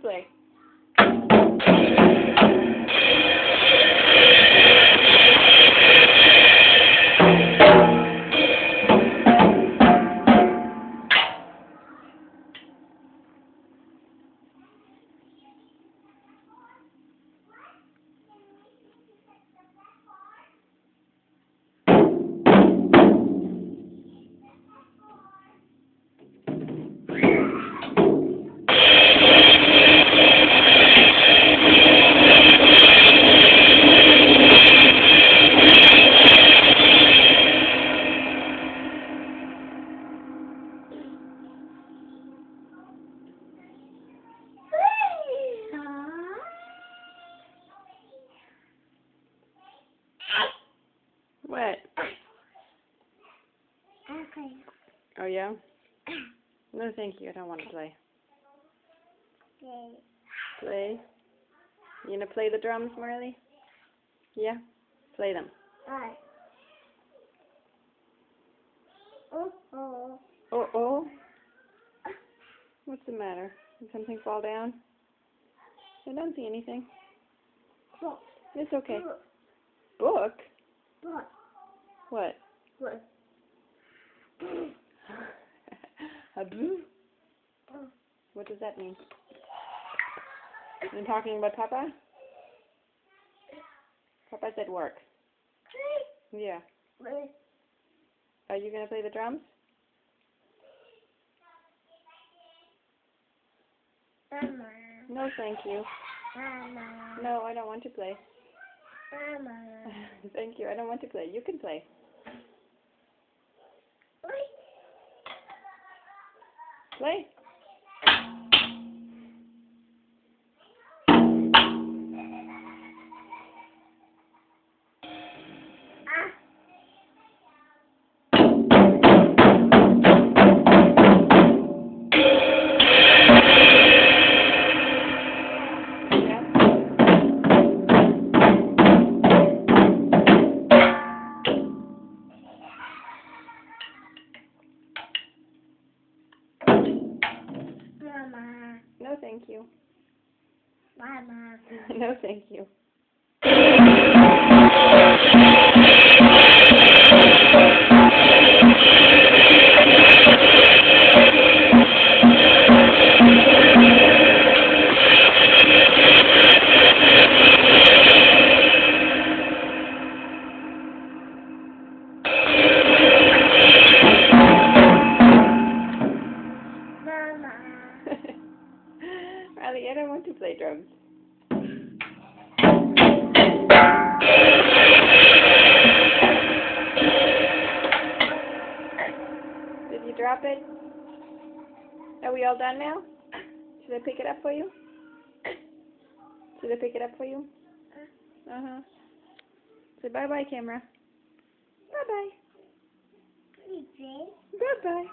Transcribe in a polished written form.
play? What? Okay. Oh, yeah? No, thank you. I don't want to play. Okay. Play? You gonna play the drums, Marley? Yeah? Play them. Alright. Oh. Oh. What's the matter? Did something fall down? I don't see anything. Book. It's okay. Book? Book. What? Book. A boo? What does that mean? You talking about Papa? Papa said work. Yeah. Are you gonna play the drums? Mama. No, thank you. Mama. No, I don't want to play. Mama. Thank you. I don't want to play. You can play. Play. Mama. No, thank you. Mama. No, thank you. Mama. Riley, I don't want to play drums. Did you drop it? Are we all done now? Should I pick it up for you? Should I pick it up for you? Uh-huh. Say bye-bye, camera. Bye-bye. Please. Bye-bye.